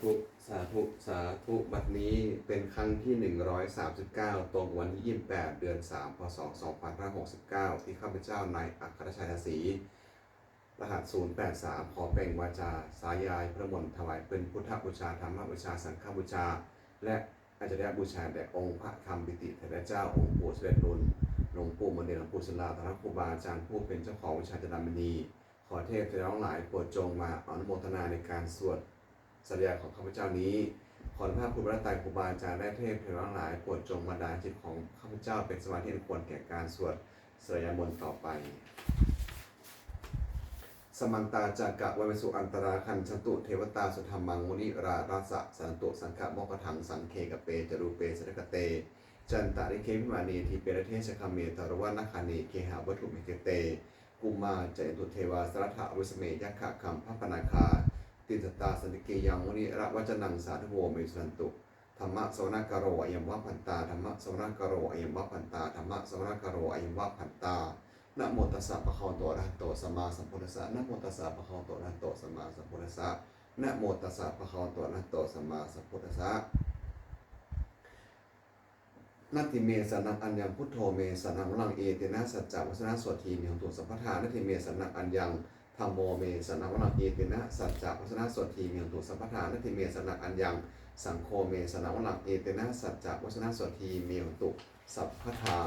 ธุสาธุสาธุบัดนี้เป็นครั้งที่139ตรงวันที่28เดือน3พศ2569ที่ข้าพเจ้านายอัครชัยศรีรหัส083ขอแบ่งวาจาสายายพระมนต์ถวายเป็นพุทธบูชาธรรมบูชาสังฆบูชาและอาจารย์บูชาแด่องค์พระธรรมปิติเถรเจ้าองค์ปู่เสด็จรุ่นหลวงปู่มณีหลวงปู่ศิลาธนครูบาอาจารย์ผู้เป็นเจ้าของวิชาจารย์มณีขอเทพเจ้าทั้งหลายโปรดจงมาอนุโมทนาในการสวดสัญญาของข้าพเจ้านี้ขอพระพุทธพระไตรครูบาอาจารย์ได้เทพเจ้าทั้งหลายโปรดจงบันดาลจิตของข้าพเจ้าเป็นสมาธิอันควรแก่การสวดสัญญามนต์ต่อไปสมันตาจากกะวัยสุอันตราคันชันตุเทวตาสุธรรมังมุนิราราสะสันตุสังฆโมกขังสังเคกเปจรูเปสรกเตจันตาริเคมิมานีทีเปรเทชคเมตรวนาคานีเคหาวัตถุมิเกเตกุมาเจตุเทวาสรัทธวิสเมยักขะคัมพระปนาคาติสตาสันติเกยังมุนิระวัจนังสาธุโวเมสันตุธรรมะสวนากโรอยัมวะพันตาธรรมะสวนากโรอยัมวะพันตาธรรมะสวนากโรอยัมวะพันตานะโมตัสสะภะคะวะโตอะระหะโตสัมมาสัมพุทธัสสะนะโมตัสสะภะคะวะโตอะระหะโตสัมมาสัมพุทธัสสะนะโมตัสสะภะคะวะโตอะระหะโตสัมมาสัมพุทธัสสะนัตถิเมสนังอัญญังพุทโธเมสนังวรังเอเตนะสัจจะวัสนะสวดทีมีของตัวสัพพทานัตถิเมสนังอัญญังธัมโมเมสนังวรังเอเตนะสัจจะวัสนะสวดทีมีของตัวสัพพทานัตถิเมสนังอัญญังสังโฆเมสนังวรังเอเตนะสัจจะวัสนะสวดทีมีของตัวสัพพทา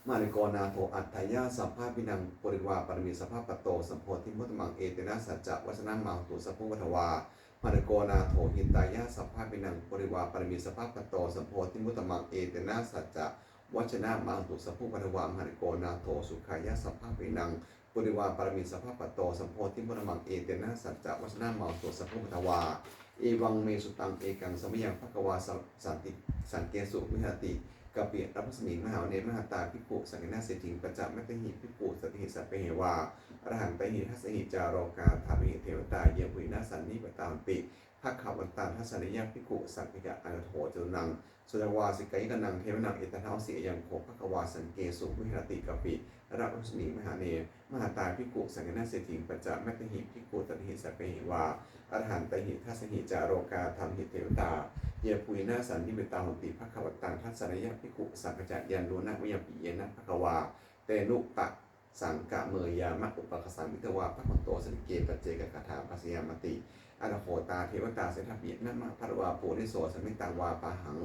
มาริโกนาโทอัตถยาสัพพะปินังปริวาปรมีสัพพะปะโตสัมโพธิมุตตมังเอเตนะสัจจะวัสนะมังตุสัพพุวัฏวามาริโกนาโทหินตายาสัพพะปินังปริวาปรมีสัพพะปะโตสัมโพธิมุตตมังเอเตนะสัจจะวัชนะมังตุสัพพุวัฏวามาริโกนาโทสุขายาสัพพะปินังปริวาปรมีสัพพะปะโตสัมโพธิมุตตมังเอเตนะสัจจะวัชนะมังตุสัพพุวัฏวาเอวังเมสุตังเอกังสมยังภควาสันติสันเกสุวิหติกะปิรัพสมิงมหาเนมหาตาภิกขุสังฆนาเสถิงปัจจมัตถิภิกขุสติหิสัพเพเหวาอรหันตหิทัสหิจารกาธามิเทวตาเยปุยนาสันนิปตามปิภาคขวันตาทัสนิยภิกขุสังฆะอนุโถจนังสุดาวาสิกายกนังเทวนังเอตเท้าเสียยังโคภควาสังเกสุวิหติกะปิรัพสมิงมหาเนมหาตาภิกขุสังฆนาเสถิงปัจจมัตถิภิกขุสติหิสัพเพเหวาอรหันตหิทัสหิจารกาธามิเทวตาเยปุยนาสันนิปตาหติภาคขวันตาทัสนิยภิกขุสังฆะยันโนนะวิยปิเยนะภควาเตนุปะสังกะเมยามะอุปกสังมิตวาพระคนโตสันเกปัจเจกคาถาปัสยามติอนาโคตาเทวตาเสถปินะมะภรวาปูนิโสสมิตังวาปะหัง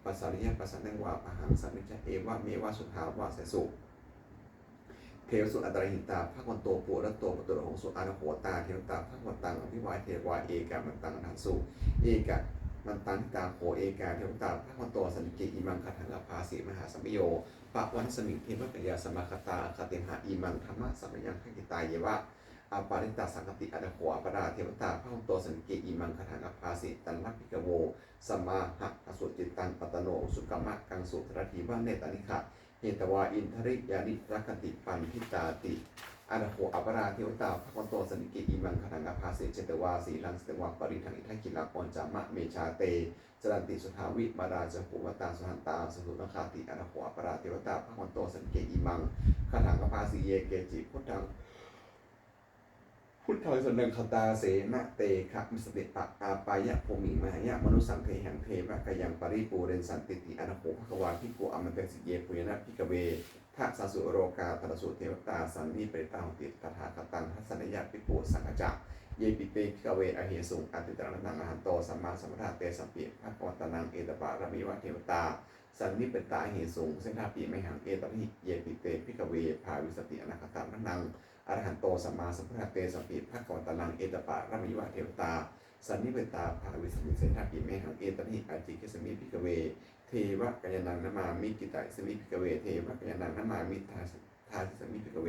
ปัสสาริยปัสสันนังวาปะหังสัมมิจเอวะเมวะสุทาวาเสสุเทวสุอัตตรหิตาพระคนโตปูรัตโตปตุระหงสุอนาโคตาเทวตาพระคนตังอภิวายเทวาเอกามันตังนันสุเอกะมันตังตาโขเอกาเทวตาพระคนโตสันติอิมังคทังอภาสีมหาสัมโยปะวันสมิงเทวกัญญาสมาคตาคติหาอิมังธรรมะสัมยังขกิตายเยวะอาปาริตาสังคติอนาโขอปราเทวตาพระคนโตสันติอิมังคทังอภาสีตันลักภิกโวสัมมาหะอสุจิตตังปัตโนสุกมะกังสุทรทีวะเนตานิขะเหตวาอินทริยานิรักติปันทิตาติอนาโขอปราเทวตาพระคนโตสันติอิมังคทังอภาสีเจตวาสีลังสเตวะปริทังอิทักิลาปอนจามะเมชาเตจรันติสุทาวิมาราจปุวตาสุหันตาสุตุนคาติอนาโขอปราเทวตาพระคนโตสันติอิมังคทังอภาสีเยเกจิพุทธังสันนังคตาเสนะเตขะมิสติปะอาปายะภูมิมหายะมนุสังเทหังเทวะกยังปริปูเรนสันติติอนาโขภควาภิกขุอมันเตสิเยปุยนะภิกเวทัสสุโรกาตระสุเทวตาสันนิเปตาหุติตถาคตังทัสสนยะภิกขุสังฆจักเยปิเตภิกเวอเหสุงอติตระนังอหันโตสัมมาสัมพุทธาเตสัมปิภควตนังเอตปะระมิวะเทวตาสันนิเปตาเหสุงเสนาปิไมหังเอตมิเยปิเตภิกเวภาวิสติอนาคตังนังอรหันโตสัมมาสัมพุทธาเตสัมปิภควตนังเอตปะระมิวะเทวตาสันนิเปตาภาวิสติเสนาปิไมหังเอตมิอาจิกิสมิภิกเวเทวะกัญญังนามามิกิตาสมิภิกเวเทวะกัญญังนามามิทาสิสมิภิกเว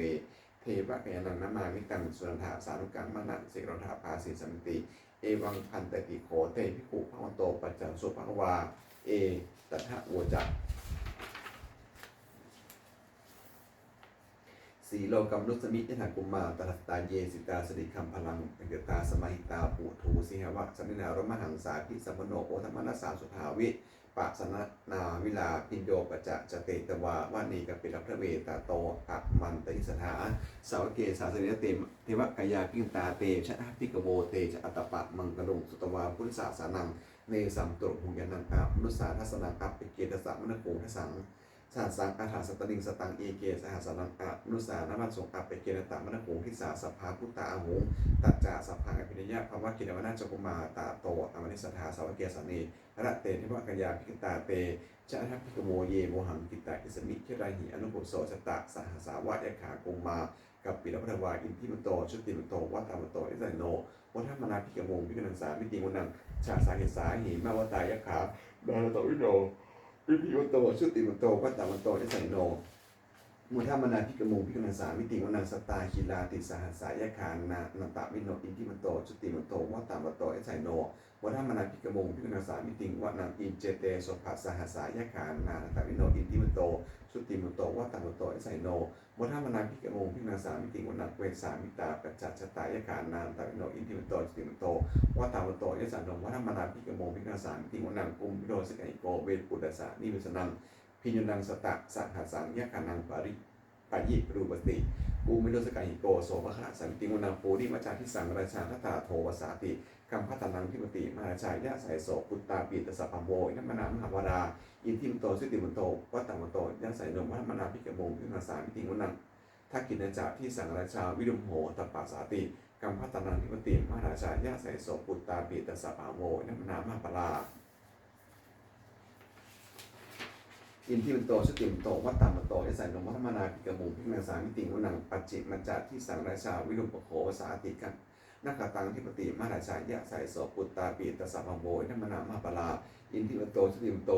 เทวะกัญญังนามามิตังสุนันทาสานุกังมะนังสิกรังถาภาสีสัมติเอวังพันตติโขเตภิกขุภวันโตปัจจังสุภควาเอตัทะโวจักสีโลกัมนุสมิยถากุมมาตรัสตาเยสิตาสติคัมพลังเกตาสมาหิตาปุถุสิหวะสันนินารมหังสาภิสัมปโนโอธรรมนัสสาสุทาวิ ปะสนะนาวิลาพินโยปจะจเตตวาวานีกับปิรพระเวตาโตอะมันติสถาสาวเกศาสนิเตมเทวกายาพิงตาเตชะพิกโวเตจะอัตปะมังกลุงสุตวาพุทธศาสนังเนสัมตุหุยานังอานุสาทัสนังอัปปิเกตสามนโกทสังสหัสสังอาถาสตติงสตังเอเกสหัสนังอานุสานมัสสงอัปปิเกตตามนโกทิสาสภาพุตตาอาหุตัจจาสัพพังอภินิยะภาวะกินวนาจกุมาตาโตอมนิสถาสาวเกสานีระเตเทวกายาพิกตาเตจะทัพพิกโมเยโมหังกิตาอิสมิเทราหิอนุโกโสสตะสหสาวะยขากุมากับปิรพทวาอินทิมโตชุติมโตวัตตามโตอิสัยโนวัฒมนาพิกโมพิกนังสามิติมุนังชาสาเหสาหิมาวตายขาดาลโตอิโนปิพิโตชุติมโตวัตตามโตอิสัยโนมุทัมนาพิกโมพิกนังสามิติมุนังสตาคิลาติสหสายขานานันตวิโนอินทิมโตชุติมโตวัตตามโตอิสัยโนวัฒมนาพิกโมพิกนังสามิติวนังอินเจเตสภาสหสายขานานันตวิโนอินทิมโตชุติมโตวัตตามโตอิสัยโนวัฒมนาพิกโมพิกนังสามิติวนังเวสามิตาปัจจัชตายขานานันตวิโนอินทิมโตชุติมโตวัตตามโตอิสัยโนวัฒมนาพิกโมพิกนังสามิติวนังกุมพิโรสกัยโกเวปุตตะสานิวิสนังพิญญนังสตะสัหสังยขานังปริปยิรูปติกูมิโดสกายโกโสภะสันติมุนาปูริมัจจาทิสังราชาทัตตาโทวสาติกัมพัตนังพิปติมหาชายยะสายโสปุตตาปิตสัพพโมยนัมมนามหาวราอินทิมโตสุติมโตวัตตมโตยะสายนมวัฒมนาพิกโมพิมาสามิติมุนังทักกินจักที่สังราชาวิดุมโหตปาสาติกัมพัตนังพิปติมหาชายยะสายโสปุตตาปิตสัพพโมยนัมมนามหาวราอินทิมโตชุติมโตวัตตามโตยสัยนมวัฒมนาพิกมุงพิมังสามิติมุนังปัจจิมัจจาที่สังราชาวิรุปโขวสาติกันนักตังทิปติมหาชายยะสายโสปุตตาปีตสัพพโมยนัมมนามาปลาอินทิมโตชุติมโต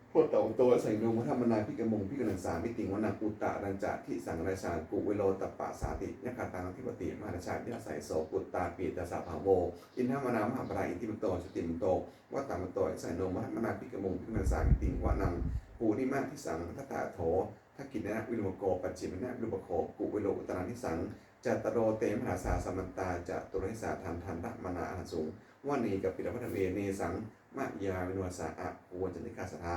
โพตโตใส่นมวัฒมนาพิกมุงพิกนังสามิติมุนังอุตตะรัญจาที่สังราชากุเวโลตปะสาตินักตังทิปติมหาชายยะสายโสปุตตาปีตสัพพโมอินทมนามหาปลาอินทิมโตชุติมโตวัตตามโตใส่นมวัฒมนาพิกมุงพิกนังสามิติวะนังปูนิมาทิสังทัตตาโถทักกินนะวิโลโกปัจจิมนะวิโลโคกุวิโลอุตรานิสังจัตโรเตมหาสาสมันตาจะตุริสาทันทันทมนาอาสุงว่านีกับปิรพัทเวเนสังมะยาวินวสาอะภูวจนิกาสธา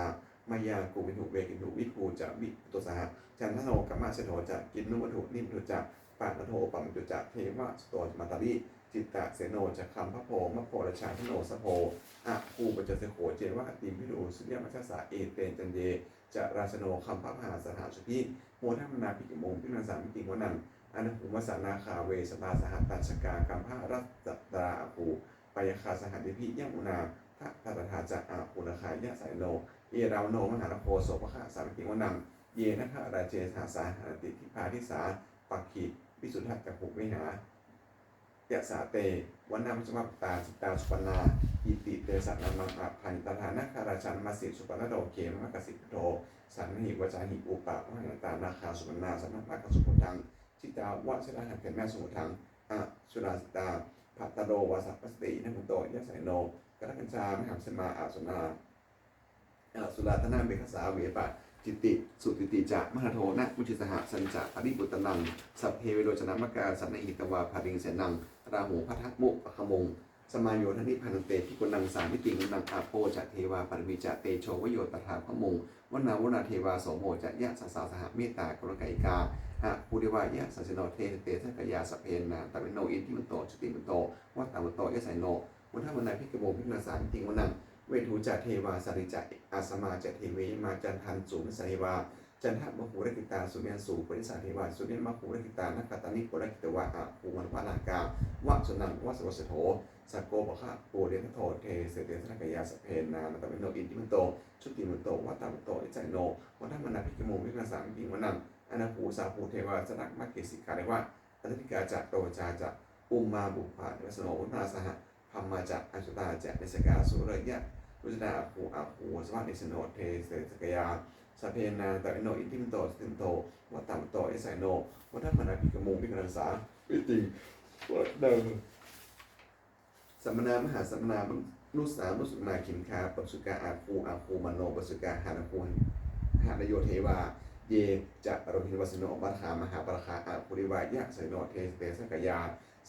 มายากุวิถุเวกินถุวิภูจะวิตุสหจันทโนกัมมาเสโถจะกินนุวัตถุนิมตุจะปะนโทปัมตุจะเทวะสโตมาตาริจิตตะเสโนจะคำพระโพมะโพราชาทโนสโพอะภูปจะเสโขเจวะติมพิรูสุริยมัชสะเอเตนจันเยจะราชโนคำพระมหาสถาสุพิโมทัมนาภิกโมพิมังสามิติวนังอนุภูมสานาคาเวสตาสหัตตัชกากัมพระรัตตราภูปยคาสหัติพิยมุนาทะทัตถาจะอาภูนคายะสายโนเอราวโนมหานโพโสภะสามิติวนังเยนะคะราเจสาสาหติทิพาทิสาปักขีวิสุทธัจจภูวิหายะสาเตวันนามสมัปตาจิตตาสุปนาอิติเตสัตนามังอาภันตถานะคาราชันมาสิสุปนโดเขมมะกสิโตสันหิวจาหิอุปะมหันตานาคาสุปนาสันนักกสุปทังจิตาวะชนะหันเป็นแม่สมุทังอะสุราสิตาภัตตโรวาสัพพสตินัมโตยะสายโนกระกัญชามหัมสมาอาสุนาสุราธนาเบคสาเวปะจิตติสุติติจะมหาโทนะมุจิสหสัญจะปริปุตตนังสัพเพเวโรจนะมกาสันนิหิตวาภาริงเสนังราหูพัทธมุปะขมงสมาโยธนิพันเตพิกุนังสามิติกุนังอาโปจะเทวาปรมิจะเตโชวโยตถาพมงวนาเทวาโสโมจะยะสสาสหเมตตากรไกกาหะภูริวายะสัจโนเทเตทักยาสเพนนาตะเวโนอินทิมโตจุติมโตวัตตามโตยะไสโนมุทัมนาพิกโมพิกนาสามิติกุนังเวทูจะเทวาสริจะอาสมาจะเทเวมาจันทันสูมิสเทวาจันทมหูรกิตาสุเมียนสูปริสาเทวาสุเนียนมหูรกิตานักตานิปุรกิตวะอะภูมันวานากาวะสุนังวะสวสโถสักโกปะคะปูเรนโทเทเสเตสนกยาสเพนนาตะเวโนอินทิมโตชุติมโตวัตตามโตอิจัยโนวัฒมนาพิกโมวิกนาสามิติวนังอนาภูสาภูเทวาสนักมักเกสิกาเรวะอธิกาจะโตจาจะอุมมาบุพาเดวสโนอุณาสหพัมมาจะอสุตาจะเนสกาสุเรยะรุจนาอาภูสวัสดิสโนเทเสสกยาสเพนาตะเวโนอินทิมโตสติมโตวัตตามโตอิสัยโนวัฒมนาพิกโมวิกนาสามิติวัดเดิมสัมมนามหาสัมมนานุสานุสุนาคินคาปสุกาอาภูมโนปสุกาหานาภูหานโยเทวาเยจะโรหินวสโนบัตถามหาปราคาอาภูริวายะไสโนเทเตสักยา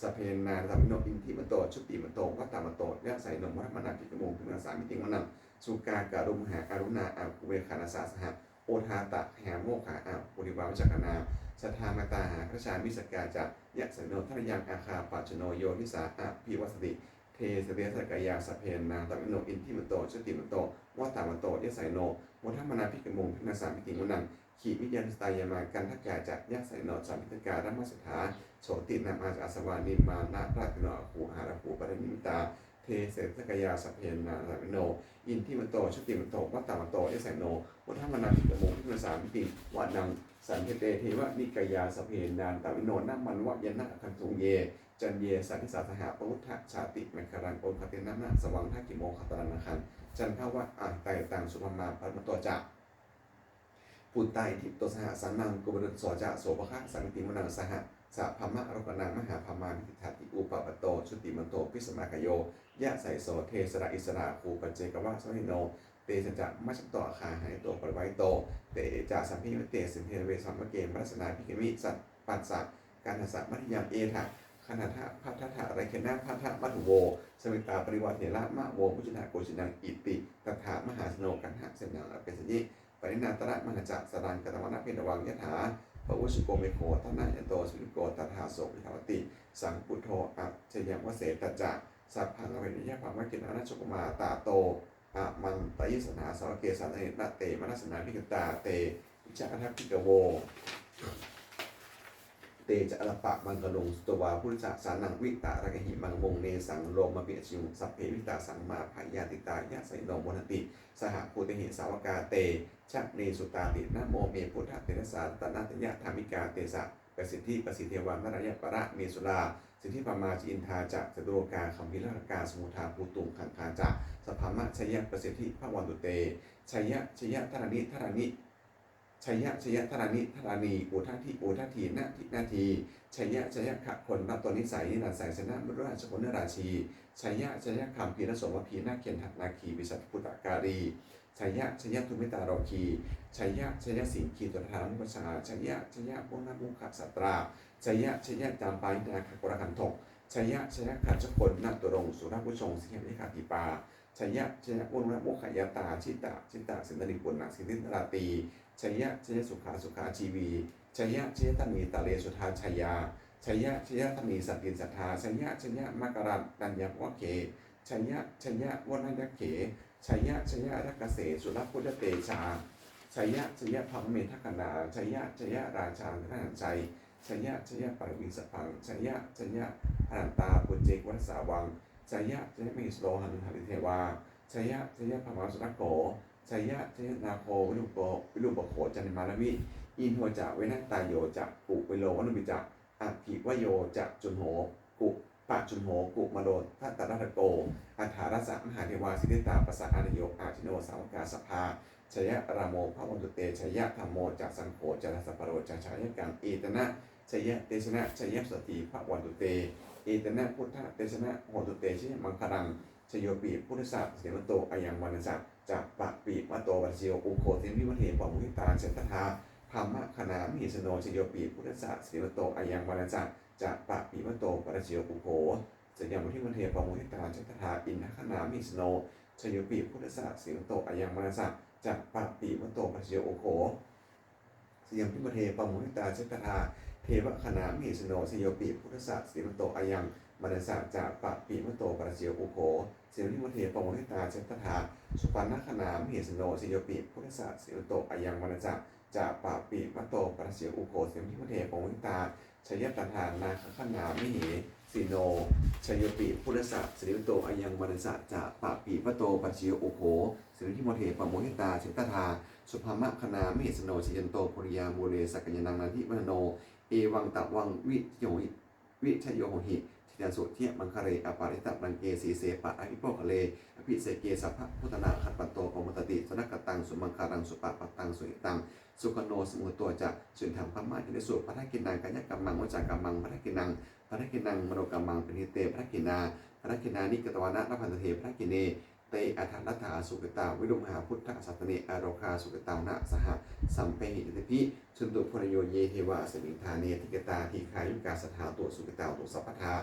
สเพนาสัมมิโนอินทิมโตชุติมโตวัตตามโตยะใส่นมวัฒมนาพิกมงพิมสามิติงวนังสุกาการุมหาอารุณาอาภูเวขานาสาสหะโอทาตะแหมโมขาอาปุริวาวิจักนาสัทธามตาหาพระชามิสกาจะยะใส่นทัยังอาคาปัจโนโยนิสาอาภิวัสติเทสเวสกายาสเพนาสัมมิโนอินทิมโตชุติมโตวัตตามโตยะใส่นวัฒมนาพิกมงพิมสามิติงวนังขีวิญญาณสตายามากันทักกาจะยะใส่นสามิตการัมมัสถาโสตินามาอาสวานิมานาราติโนภูหาราภูปรินิมิตาเทเสสกยาสเพนาสัมมิโนอินทิมโตชุติมโตวัตตามโตยะใส่นวัฒมนาพิกมงพิมสามิติวานังสันเทเตเทวะนิกายาสเพนานตาวิโนนัมมันวะยนะคันตุงเยจันเยสันนิสาสหะปวุฒะชาติเมฆรังโอคตินะนะสวังทักิโมคตรังคันจันทวะอาไตตังสุภมาปัมโตจะปุตไตทิโตสหสันนังกุบรุสจะโสภะสังติมนังสหะสะพมะรกนังมหาพมามิทัติอุปปโตชุติมันโตปิสมากโยยะไสโสเทสระอิสระภูปัจเจกวะสมิโนเตสัจจะมัชโตอาคาหายโตปริไวโตเตจะสัมพิเตสิมเพเวสัมมะเกมรัสนาภิกมิสัตปัสสะการทัสสะมัธยามเอทะขณะทะพัทธะไรเคนะพัทธะมัทุโวสมิตาปริวัติเถระมะโวพุชนาโกชินังอิติตถามหาสโนกันหะเสนังอเปสยิปรินาตระมหาจักสรังกตวนะเพนวังยถาปวุสุโกเมโคทนะยโตสุริโกตถาโสวิทาวติสังปุโทอัจเจยังวเสตจักสัพพังอเวนิยะภามะกินานะชกมาตาโตอะมันตยิสนาสาวเกสันเนตเตมนัสนาภิกตาเตวิจักทัพพิกโวเตจะอลปะมังกะลงสตวาพุทธะสานังวิตาระกหิมังวงเนสังโลมเปียชิวสัพเพวิตาสังมาภายาติตายะไสโนมนติสหภูติหิสาวกาเตชักเนสุตาตินะโมเมพุทธะเตนะสาตนาตยะธรรมิกาเตสะประสิทธิประสิทธิเทวานรยะปะระเมสุราสิทธิปมาจิอินทาจะจตุโลกาคัมพิลกาสมุทาภูตุงขังคาจะสภามะชยะประสิทธิพระวันตุเตชยะธรณิธรณิชยะธรานีอุทาทีนาทินาทีชยะขะคนนับตัวนิสัยนิรันดร์สายชนะมรุราชคนนราชีชยะคำพีนสมพีนาเขียนหักนาคีวิสัตพุตตาการีชยะทุมิตารอคีชยะสิงคีตุธามุปชาชยะพวกนามุขสัตราชยะจามปายนาคกรขันทกชยะขัดชคนนาตุรงสุรพุชงสิเหมิขาติปาชยะวนุมุขยาตาชิตาสินนิปุณณสินนิราตีชยะสุขาชีวีชยะธนีตะเลสุธาชยาชยะธนีสัตติสัทธาชยะมกรันตัญญวะเกชยะวนยักเขชยะรักเกษสุรพุทธเตชาชยะพระเมธกนาชยะราชาธนันใจชยะปรวิสพังชยะอนันตาปุจเจกวัสสาวังชยะมหิสโลหันหริเทวาชยะพระมหาสุรโขชยะนาโควิรุปโขจันมาลวิอินโหจะเวนัตตาโยจะปุเวโลวนุบิจะอภิวโยจะจุนโหกุปะจุนโหกุมโดทัตตรัตโกอัฏฐารสะมหาเทวาสิทธิตาปสสะอานโยอาชิโนสาวกาสภาชยะรามโมพระวันตุเตชยะธรรมโมจักสังโฆจัสสปโรจัชายกังเอตนะชยะเตชนะชยะสติพระวันตุเตเอตนะพุทธเตชนะโหตุเตชยมังคลังชโยปีพุทธศาสเสมโตอายังวรรณจักจากปะปีมะโตวัชโยอุโคติวิวัฒเทปมุทิตาเชตถาภามะคณามิสโนชโยปีพุทธศาสเสมโตอายังวรรณจักจากปะปีมะโตวัชโยอุโคสยามมุทิวัฒเทปมุทิตาเชตถาอินทคณามิสโนชโยปีพุทธศาสเสมโตอายังวรรณจักจากปะปีมะโตวัชโยอุโคสยามมุทิวัฒเทปมุทิตาเชตถาเทวคณามิสโนชโยปีพุทธศาสเสมโตอายังวรรณจักจากปะปีมะโตวัชโยอุโคเสียงที่มุเทปมุทิตาเชตถาสุปันนคณามเหสโนสิโยปิพุทธศาสสิโตอายังวรรณจักจะปาปิมะโตปรเสียอุโคเสียงที่มุเทปมุทิตาชยตถานาคณามเหสิโนชโยปิพุทธศาสสิโตอายังวรรณจักจะปาปิมะโตปรเสียอุโคเสียงที่มุเทปมุทิตาเชตถาสุภมะคณามเหสโนชยันโตปุริยามูเลสักยนังนันทิมโนเอวังตะวังวิชโยหิทินันสุเทียมังคเรอปาริตตังเกสีเสปะอภิโภคเลอภิเสเกสัพพะพุทธนาขัดปัตโตปมุตติสนักตังสุมังคารังสุปะปัตตังสุหิตังสุขโนสมุตัวจะสุนธรรมพม่าในสุพัทธกินังกัญญกัมมังวจากัมมังพัทธกินังมโนกัมมังปณิเตพัทธกินานิกตวานะนภันเทพัทธกิเน อัฏฐนัตถาสุกตาวิรุมหาพุทธสัตเนอโรคาสุกตานะสหสัมเปหิติพิชุนตุพรโยเยเทวะสมิงธาเนทิกตาทีขายุกาสถาตัวสุกตาตัวสัพพทา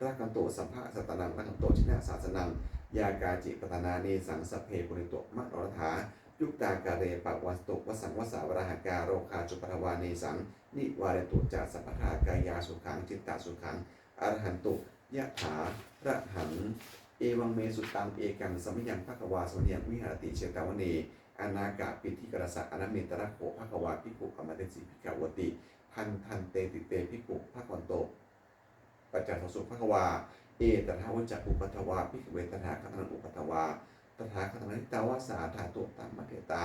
รักันโตสัพพะสัตนังรักันโตชินะศาสนังยากาจิปตนาเนสังสเพปุริโตมะโนรถายุกตากาเรปะวัสตุวสังวสาวรหากาโรคาจุปทวาเนสังนิวาเรตุจาสัพพทากายาสุขังจิตตาสุขังอรหันตุยะถาระหังเอวังเมสุตังเอกังสมิยังภควาสมยังวิหารติเชตาวเนอานากะปิธิกรสะอนาเมตระโขภควาภิกขุอมเตสิภิกขวติทันเตติเตภิกขุภควันโตปัจจัตสุภควาเอตถาวัจจะอุปัฏฐวาภิกขเวตถาคตังอุปัฏฐวาตถาคตังนิตาวาสาธาตุตัมมะเทตา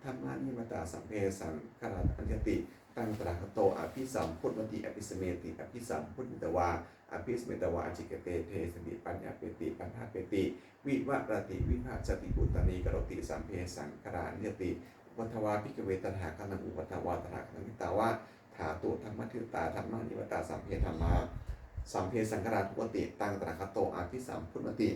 ธรรมานิมตาสัมเพสังคาราอัญญติตังตระคโตอภิสัมพุทธวติอภิสเมติอภิสัมพุทธิตวาอภิสเมตวาอจิกเตเทสติปัญญาเปติปัญหาเปติวิวะรติวิภาสติอุตตนีกรติสัมเพสังคาราอัญญติอุปัฏฐวาภิกขเวตถาคตังอุปัฏฐวาตถาคตังนิตาวาถาตุธรรมะทิตาธรรมานิมตาสัมเพธรรมาสัมเพสังคาราทุกติตังตระคโตอภิสัมพุทธวติ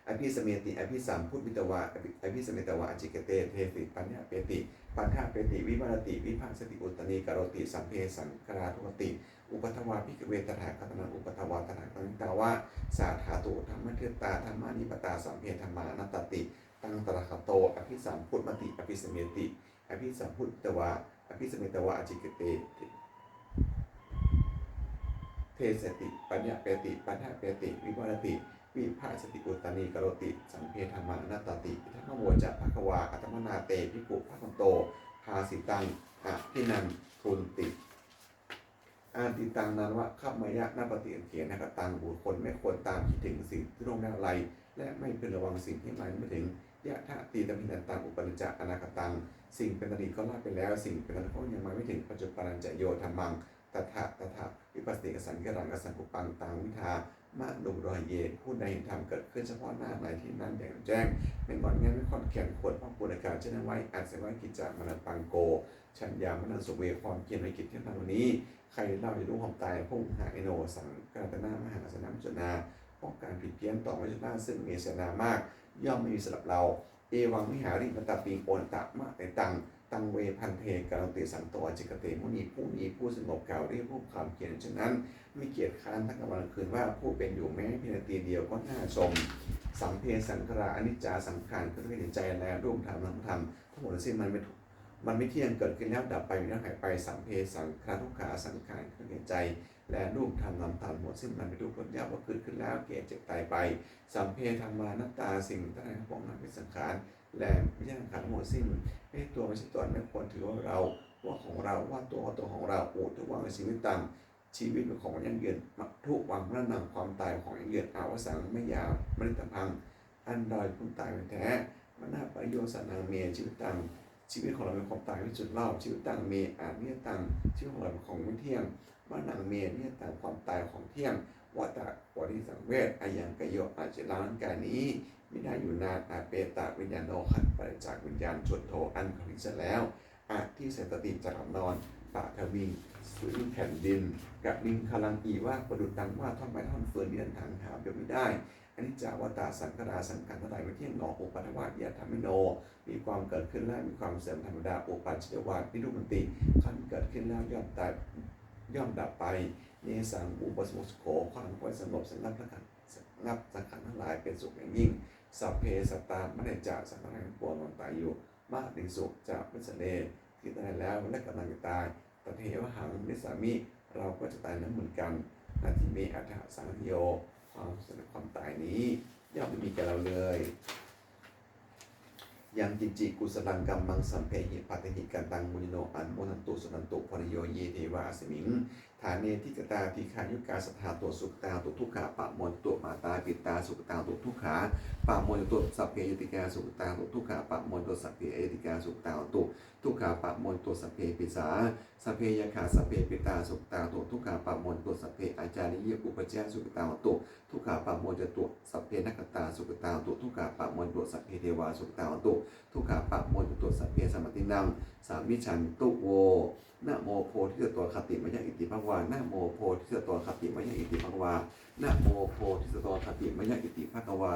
อภิสเมติอภิสัมพุทธิตวาอภิสเมตวาอจิกเตเทสิปัญญาเปติปัญหาเปติวิวารติวิภาสติอุตตนีกรติสัมเพสังคาราทุกติอุปัฏฐวาภิกขเวตถาคตังอุปัฏฐวาตถาคตังนิตาวาสาธาตุธรรมะเทตาธรรมานิปตาสัมเพธรรมานัตติตังตระคโตอภิสัมพุทธติอภิสเมติอภิสัมพุทธวาอภิสเมตวาอจิกเตเทสติปัญญาเปติปัญหาเปติวิวารติวิภาสติอุตตนีกรติสัมเพธรรมานัตติทัพโมจะภควาอัตมนาเตภิกขุภคันโตภาสิตังอภินันทุนติอาติตังนันวะขับมายะนาปฏิเขียนกตังบุคคลไม่ควรตามคิดถึงสิ่งที่ลงได้อะไรและไม่พึงระวังสิ่งที่หมายไม่ถึงยะทะตีตมินันตังอุปนิจจะอนาคตังสิ่งเป็นอดีตก็ละไปแล้วสิ่งเป็นอนาคตยังมาไม่ถึงปัจจุบันจะโยธรรมังตถะวิปัสสติกสังกรังกสังกุปังตังวิทามะนุรอยเยผู้ใดทำเกิดขึ้นเฉพาะหน้าในที่นั้นอย่างแจ้งไม่งอนแงนไม่ค่อนแข็งขวดพระปุณการเช่นไว้อาจเสวยกิจจามนันปังโกชัญญามนันสุเวความเกียรติกิจที่ทำวันนี้ใครเล่าจะรู้ความตายพุ่งหาไอโนสังกาตนามหาสนามจนาป้องการผิดเพี้ยนต่อวัชนาซึ่งมีเสนามากย่อมไม่มีสำหรับเราเอวังมิหาริมตาปิงโอนตะมะในตังเวพันเทการันติสังโตจิกเตมุนีผู้นี้ผู้สงบกล่าวเรียกผู้ความเกียรติฉะนั้นไม่เกียรติค้านทั้งกลางวันคืนว่าผู้เป็นอยู่แม้เพียงนาทีเดียวก็น่าชมสัมเพสังขราอนิจจาสังขารคือเห็นใจแล้วร่วมทำทั้งหมดสิ้นมันไม่เที่ยงเกิดขึ้นแล้วดับไปมีแล้วหายไปสัมเพสังขารทุกขาสังขารคือเห็นใจและรูปธรรมนำตามหมดสิ้นมันไม่ทุกข์พ้นยากว่าเกิดขึ้นแล้วเกิดเจ็บตายไปสัมเพธรรมานัตตาสิ่งทั้งหลายของนั้นเป็นสังขารและไม่ใช่สังขารหมดสิ้นไม่ตัวไม่ใช่ตนไม่ควรถือว่าเราว่าของเราว่าตัวของเราทุกวันในชีวิตต่างชีวิตเป็นของยั่งยืนทุกวันนั้นนำความตายของยั่งยืนอาวสังไม่ยาวมฤตพังอันใดคุณตายเป็นแท้มันน่าประโยชน์สนังเมียชีวิตต่างชีวิตของเราเป็นของตายที่สุดเล่าชีวิตต่างเมียอาจเนี่ยต่างชีวิตของเราเป็นของไม่เที่ยงว่านางเมียเนี่ยต่างความตายของเที่ยงวัฏวริสังเวชอายังกโยอาจจะล้างกายนี้ไม่ได้อยู่นานอาเปตาวิญญาณโนขันไปจากวิญญาณชนโทอันของจะแล้วอาที่เสตติจะหลับนอนป่าทวิงสุริแผ่นดินกับลิงคาลังอีว่าประดุจดังว่าท่อนไม้ท่อนเฟืนเดินทางหาเดียวไม่ได้อันนี้จาวตาสังขารสังขารทั้งหลายไม่เที่ยงหนออุปัฏฐวาสยะธรรมิโนมีความเกิดขึ้นแล้วมีความเสื่อมธรรมดาอุปัจจิวาสวิรุมันติขั้นเกิดขึ้นแล้วย่อมตายย่อมดับไปเนสังอุปสมุสโขความค่อยสงบสงับสังขารทั้งหลายเป็นสุขอย่างยิ่งสัพเพสัตตามะเนจาสังขารทั้งปวงมันตายอยู่มาติสุขจากวิสเนที่ตายแล้วและกำลังจะตายตเทวหังนิสามิเราก็จะตายนั้นเหมือนกันนาทีเมอัฏฐสังโยความสนความตายนี้ย่อมไม่มีแก่เราเลยยังจิจิกุสลังกัมมังสัมเพหิปัตติกันตังมุนิโนอันโมนันตุสุนันตุพริโยเยเทวาสมิงฐานเนทิกตาทิขายุกาสถาตัวสุขตาตัวทุกขาปะมนตัวมาตาปิตาสุขตาตัวทุกขาปะมนตัวสัพเพยติกาสุขตาตัวทุกขาปะมนตัวสัพเพยติกาสุขตาตัวทุกขาปะมนตัวสัพเพปิสาสัพเพยขาสัพเพปิตาสุขตาตัวทุกขาปะมนตัวสัพเพอาจาริยอุปเจสุขตาตัวทุกขาปะมนตัวสัพเพนักตาสุขตาตัวทุกขาปะมนตัวสัพเพเทวาสุขตาตัวทุกขาปะมนตัวสัพเพสมตินังสามิฉันตุโวนะโมโพธิสัตว์คติมยะอิติภควานะโมโพธิสัตว์คติมยะอิติภควานะโมโพธิสัตว์คติมยะอิติภควา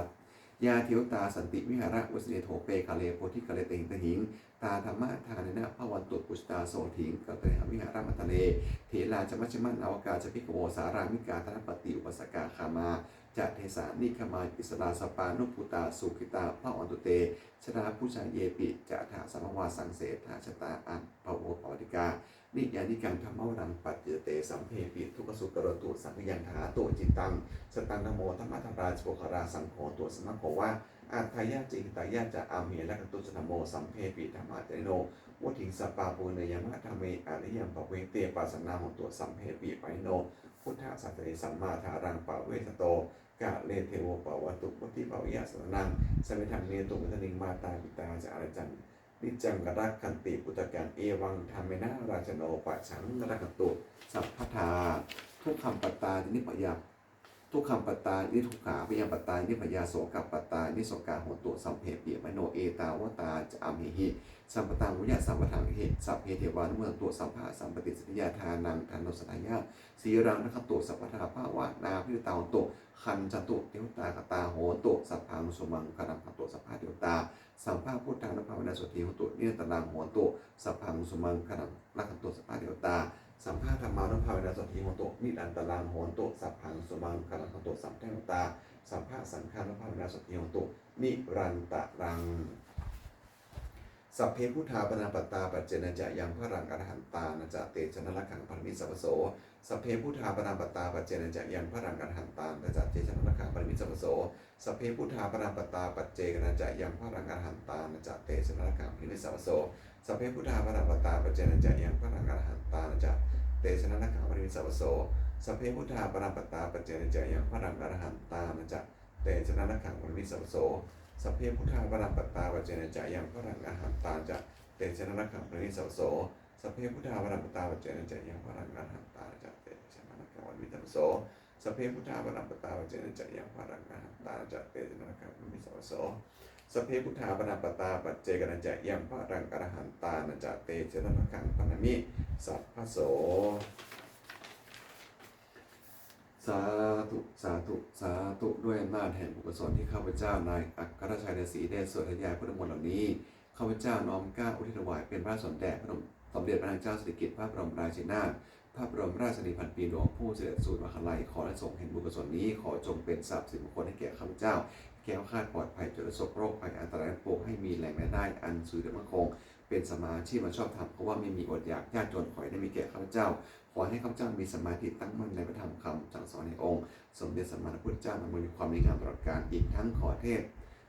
ยาเทวตาสันติวิหาระวสเนโถเปกาเลโพธิกาเลเตหิตหิงตาธรรมะทานะพระวันตุปุชตาโสถิงกัตเตหวิหารมัตเลเถลาจมัชมันอวกาจพิกโวสารามิกาธนปฏิอุปสกาคามาจะเทสานิคมาอิสราสปานุพุตาสุขิตาพระอันตุเตชราผู้ชายเยปิจะถาสมวาสังเสถาชตาอันปโวปวติกานิยานิกังธรรมวรังปัจเจเตสัมเพปิทุกสุกรตุสังยันถาตุจิตตังสตังนโมธรรมธรรมราชโภคราสังโฆตัวสมัคโขว่าอาทายาจิตายาจะอาเมและกตุสนโมสัมเพปิธรรมาเจโนวัถิงสปาปูเนยมะธรรมเมอริยมปเวเตปัสนาของตัวสัมเพปิไปโนพุทธสัจจะสัมมาทารังปะเวสโตกะเลเทโวปะวัตุปฏิปวิยสนังสมิทังเนตุมตนิงมาตาปิตาจะอรจังนิจังกรักขันติปุตตะกันเอวังธรรมนาราชโนปัจฉังกรักตุสัพพทาทุกคำปัตตานิปยัพทุกคำปัตตานิทุกขาพยังปัตตานิพยาโสกับปัตตานิโสกาโหตุสัมเพเปียมโนเอตาวตาจะอัมหิสัมปตังวุญญาสัมปทังเหตุสัพเพเทวานุเมืองตัวสัมภาสัมปติสัญญาทานังทานโนสัญญาสีรังนะครับตัวสัพพทาภาวะนาพิตาตุคันจตุเทวตากตาโหตุสัพพังสุมังคารังคตุสัพพะเทวตาสัมภาพุทธานุภาวนาสุธีโหตุนิตตังโหตุสัพพังสุมังคารังลักขตุสัพพะเทวตาสัมภาธรรมานุภาเวนะสติโหตุนิรันตรังโหตุสัพพังสุมังคลังโหตุสัมเทวตาสัมภาสังฆานุภาเวนะสติโหตุนิรันตรังสัพเพพุทธาปนาปตาปัจเจนะจะยังพระรังอรหันตานะจะเตชนะละขังปรมิสัพพโสสัพเพพุทธาปนาปตาปัจเจนะจะยังพระรังอรหันตานะจะเตชนะละขังปรมิสัพพโสสัพเพพุทธาปนาปตาปัจเจนะจะยังพระรังอรหันตานะจะเตชนะละขังปรมิสัพพโสสัพเพพุทธาปนาปตาปัจเจนะจะยังพระรังอรหันตานะจะเตชนะละขังปรมิสัพพโสสัพเพพุทธาปนาปตาปัจเจนะจะยังพระรังอรหันตานะจะเตชนะละขังปรมิสัพพโสสัพเพพุทธาปนาปตาปัจเจนะจะยังพระรังอรหันตาจะเตชะนะขังปรินิสัพโสสัพเพพุทธาปรัมปตาปัจเจนะจะยังพระรังอรหันตาจะเตชะนะขังปรินิสัพโสสัพเพพุทธาปรัมปตาปัจเจนะจะยังพระรังอรหันตาจะเตชะนะขังปรินิสัพโสสัพเพพุทธาปรัมปตาปัจเจกนะจะยังพระรังอรหันตาจะเตชะนะขังปรินิสัพโสสาธุสาธุสาธุด้วยอำนาจแห่งบุญกุศลที่ข้าพเจ้านายอัครชัยฤาษีได้สวดถวายพุทธมนต์เหล่านี้ข้าพเจ้าน้อมเกล้าอุทิศถวายเป็นพระสมเด็จพระสมเด็จพระนางเจ้าสิริกิติ์พระบรมราชินีนาถพระบรมราชชนนีพันปีหลวงผู้เสด็จสู่มหาลัยขอและส่งแห่งบุญกุศลนี้ขอจงเป็นทรัพย์สินมงคลให้แก่ข้าพเจ้าแก้วคลาดปลอดภัยจากโรคโรคภัยอันตรายโปรให้มีแหล่งรายได้อันสุริมั่นคงเป็นสมาชิกมาชอบธรรมเพราะว่าไม่มีอดอยากยากจนขอให้ได้มีแก่ข้าพเจ้าขอให้ข้าพเจ้ามีสมาธิตั้งมั่นในพระธรรมคำสั่งสอนในองค์สมเด็จสัมมาสัมพุทธเจ้ามีความดีงามตลอดกาลอีกทั้งขอเทศ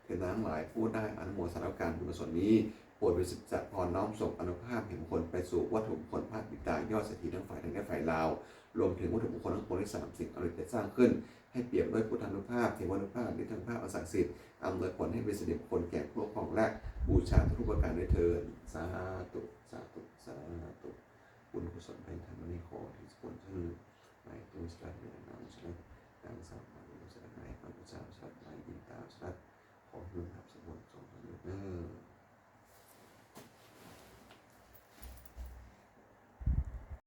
เทศนาทั้งหลายผู้ได้อนุโมทนาการบุญกุศลนี้โปรดเป็นสิทธิพรน้อมส่งอนุภาพแห่งมงคลไปสู่วัตถุมงคลพระบิดายอดเศรษฐีทั้งฝ่ายทั้งและฝ่ายลาวรวมถึงวัตถุมงคลทั้งปวงที่สิ่งอริยสร้างขึ้นให้เปรียบด้วยพุทธานุภาพเทวานุภาพนิทานุภาพอันศักดิ์สิทธิ์อำนวยผลให้เป็นสิริมงคลแก่ผู้ของและบูชาทุกประการด้วยเถิดสาธุสาธุสาธุบุญกุศลเป็นธรรมนิโคที่สกุลชื่อในตุสลาเมียนามสลาดังสา